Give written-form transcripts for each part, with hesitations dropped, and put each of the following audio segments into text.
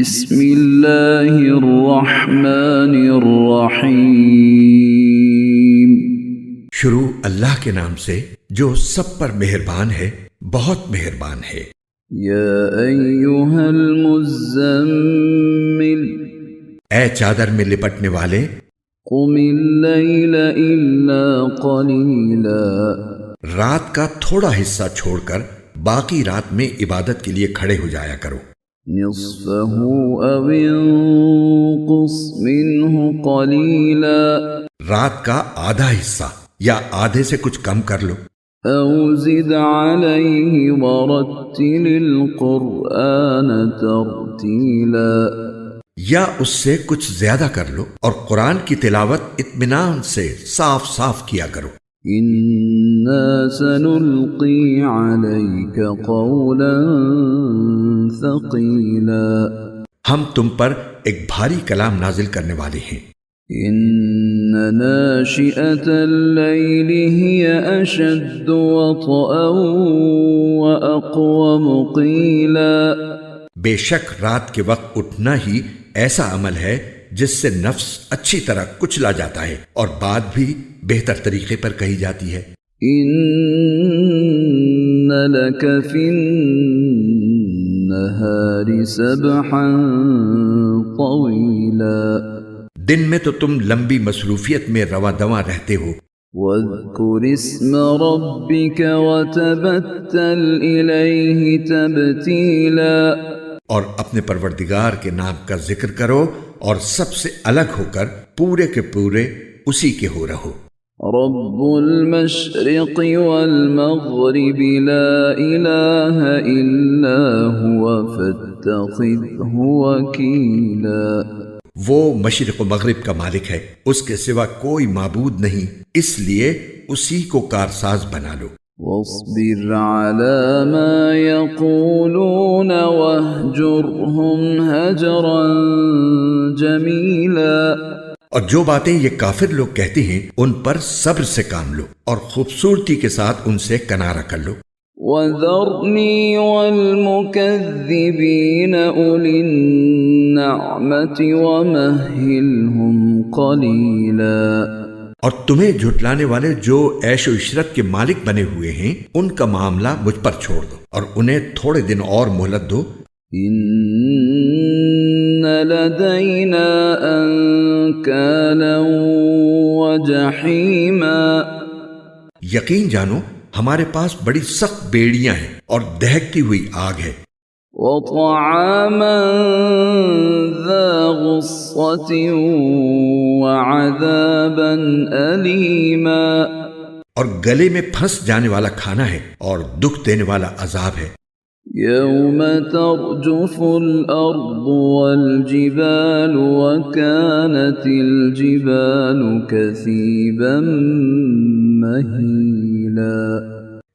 بسم اللہ الرحمن الرحیم۔ شروع اللہ کے نام سے جو سب پر مہربان ہے، بہت مہربان ہے۔ یا ایہا المزمل، اے چادر میں لپٹنے والے، قم اللیل الا قلیلا، رات کا تھوڑا حصہ چھوڑ کر باقی رات میں عبادت کے لیے کھڑے ہو جایا کرو۔ نصفہ او انقص منہ قلیلا، رات کا آدھا حصہ یا آدھے سے کچھ کم کر لو۔ او زد علیہ ورتل القرآن ترتیلا، یا اس سے کچھ زیادہ کر لو اور قرآن کی تلاوت اطمینان سے صاف صاف کیا کرو۔ انا سنلقی علیک قولا ثقیلا، ہم تم پر ایک بھاری کلام نازل کرنے والے ہیں۔ ان ناشئة اللیل ہی اشد وطئا واقوم قیلا، بے شک رات کے وقت اٹھنا ہی ایسا عمل ہے جس سے نفس اچھی طرح کچلا جاتا ہے اور بات بھی بہتر طریقے پر کہی جاتی ہے۔ ان لک فی النہار سبحا طویلا، دن میں تو تم لمبی مصروفیت میں رواں دواں رہتے ہو۔ واذکر اسم ربک وتبتل الیہ تبتیلا، اور اپنے پروردگار کے نام کا ذکر کرو اور سب سے الگ ہو کر پورے کے پورے اسی کے ہو رہو۔ رب المشرق والمغرب لا الہ الا هو فاتخذہ وکیلا، وہ مشرق و مغرب کا مالک ہے، اس کے سوا کوئی معبود نہیں، اس لیے اسی کو کارساز بنا لو۔ واصبر على ما يقولون واهجرهم هجرا جميلا، اور جو باتیں یہ کافر لوگ کہتے ہیں ان پر صبر سے کام لو اور خوبصورتی کے ساتھ ان سے کنارہ کر لو۔ وذرني والمكذبين أولي النعمة ومهلهم قليلا، اور تمہیں جھٹلانے والے جو عیش و عشرت کے مالک بنے ہوئے ہیں ان کا معاملہ مجھ پر چھوڑ دو اور انہیں تھوڑے دن اور مہلت دو۔ ان لدینا انکالا وجحیما، یقین جانو ہمارے پاس بڑی سخت بیڑیاں ہیں اور دہکتی ہوئی آگ ہے۔ وطعاما ذا غصة وعذابا أليما، اور گلے میں پھنس جانے والا کھانا ہے اور دکھ دینے والا عذاب ہے۔ يوم ترجف الأرض والجبال وكانت الجبال كثيبا مهيلا،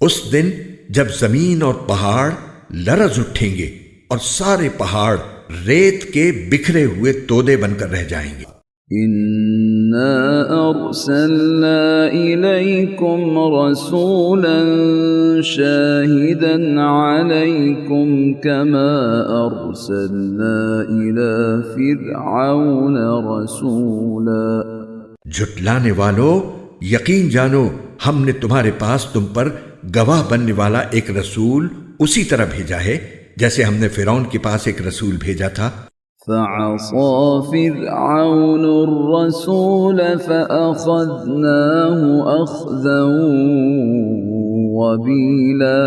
اس دن جب زمین اور پہاڑ لرز اٹھیں گے اور سارے پہاڑ ریت کے بکھرے ہوئے تودے بن کر رہ جائیں گے۔ انا ارسلنا الیکم رسولا شاہدا علیکم کما ارسلنا الی فرعون رسولا، جھٹلانے والو یقین جانو ہم نے تمہارے پاس تم پر گواہ بننے والا ایک رسول اسی طرح بھیجا ہے جیسے ہم نے فرعون کے پاس ایک رسول بھیجا تھا۔ فعصى فرعون الرسول فأخذناه أخذا وبيلا،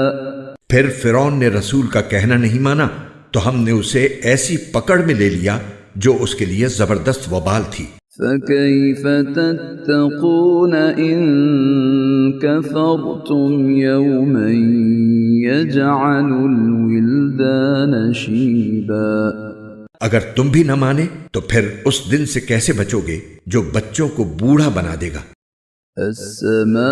پھر فرعون نے رسول کا کہنا نہیں مانا تو ہم نے اسے ایسی پکڑ میں لے لیا جو اس کے لیے زبردست وبال تھی۔ فكيف تتقون إن كفرتم يوما يجعل الولدان شيبا، اگر تم بھی نہ مانے تو پھر اس دن سے کیسے بچو گے جو بچوں کو بوڑھا بنا دے گا۔ السماء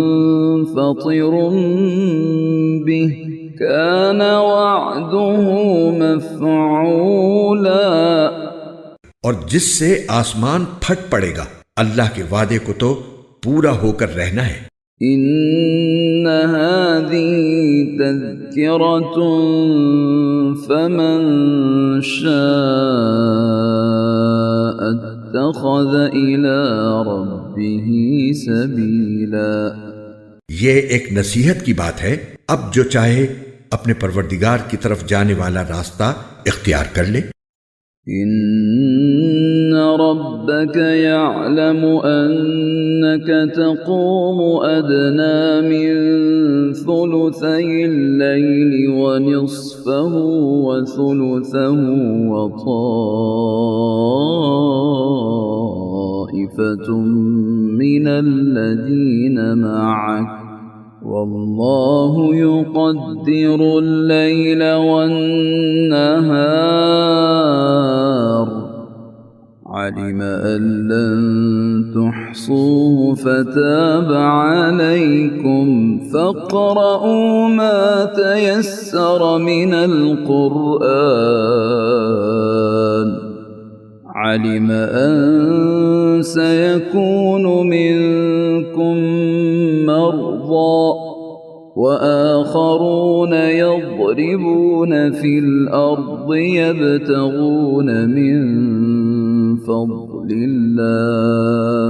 منفطر به كان وعده مفعولا، اور جس سے آسمان پھٹ پڑے گا، اللہ کے وعدے کو تو پورا ہو کر رہنا ہے۔ إن هذه تذكرة فمن شاء اتخذ إلى ربه سبيلا. یہ ایک نصیحت کی بات ہے، اب جو چاہے اپنے پروردگار کی طرف جانے والا راستہ اختیار کر لے. إن ربك يعلم أنك تقوم أدنى من ثلثي الليل ونصفه وثلثه وطائفة من الذين معك والله يقدر الليل والنهار علم أن لن تحصوه فتاب عليكم فاقرؤوا ما تيسر من القرآن علم أن سيكون منكم مرضى وآخرون يضربون في الأرض يبتغون من فضل الله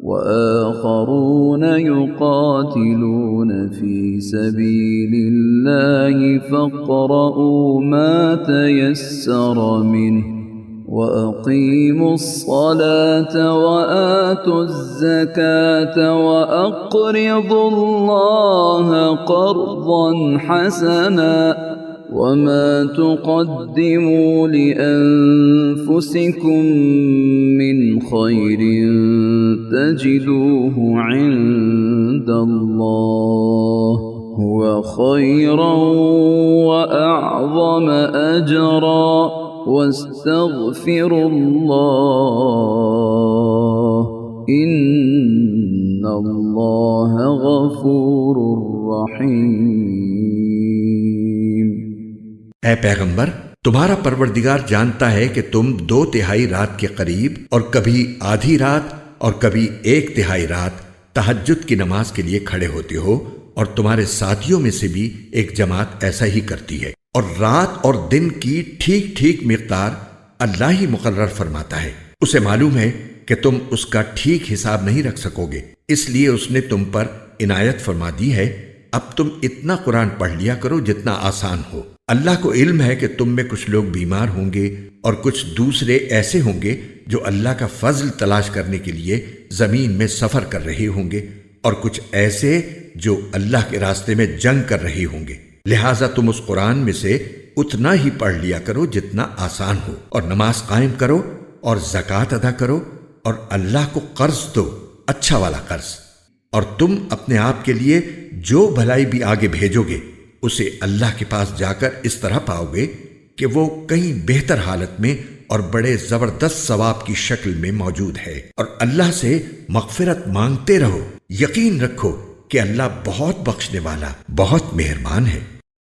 وآخرون يقاتلون في سبيل الله فاقرؤوا ما تيسر منه وَأَقِيمُوا الصَّلَاةَ وَآتُوا الزَّكَاةَ وَأَقْرِضُوا اللَّهَ قَرْضًا حَسَنًا وَمَا تُقَدِّمُوا لِأَنفُسِكُم مِّنْ خَيْرٍ تَجِدُوهُ عِندَ اللَّهِ هُوَ خَيْرًا وَأَعْظَمَ أَجْرًا وَاسْتَغْفِرُوا اللَّهَ إِنَّ اللَّهَ غَفُورٌ رَّحِيمٌ. اے پیغمبر، تمہارا پروردگار جانتا ہے کہ تم 2/3 رات کے قریب اور کبھی آدھی رات اور کبھی 1/3 رات تہجد کی نماز کے لیے کھڑے ہوتے ہو، اور تمہارے ساتھیوں میں سے بھی ایک جماعت ایسا ہی کرتی ہے، اور رات اور دن کی ٹھیک ٹھیک مقدار اللہ ہی مقرر فرماتا ہے. اسے معلوم ہے کہ تم اس کا ٹھیک حساب نہیں رکھ سکو گے، اس لیے اس نے تم پر عنایت فرما دی ہے. اب تم اتنا قرآن پڑھ لیا کرو جتنا آسان ہو. اللہ کو علم ہے کہ تم میں کچھ لوگ بیمار ہوں گے اور کچھ دوسرے ایسے ہوں گے جو اللہ کا فضل تلاش کرنے کے لیے زمین میں سفر کر رہے ہوں گے، اور کچھ ایسے جو اللہ کے راستے میں جنگ کر رہے ہوں گے. لہٰذا تم اس قرآن میں سے اتنا ہی پڑھ لیا کرو جتنا آسان ہو، اور نماز قائم کرو اور زکوٰۃ ادا کرو، اور اللہ کو قرض دو، اچھا والا قرض. اور تم اپنے آپ کے لیے جو بھلائی بھی آگے بھیجو گے اسے اللہ کے پاس جا کر اس طرح پاؤ گے کہ وہ کہیں بہتر حالت میں اور بڑے زبردست ثواب کی شکل میں موجود ہے. اور اللہ سے مغفرت مانگتے رہو، یقین رکھو کہ اللہ بہت بخشنے والا، بہت مہربان ہے.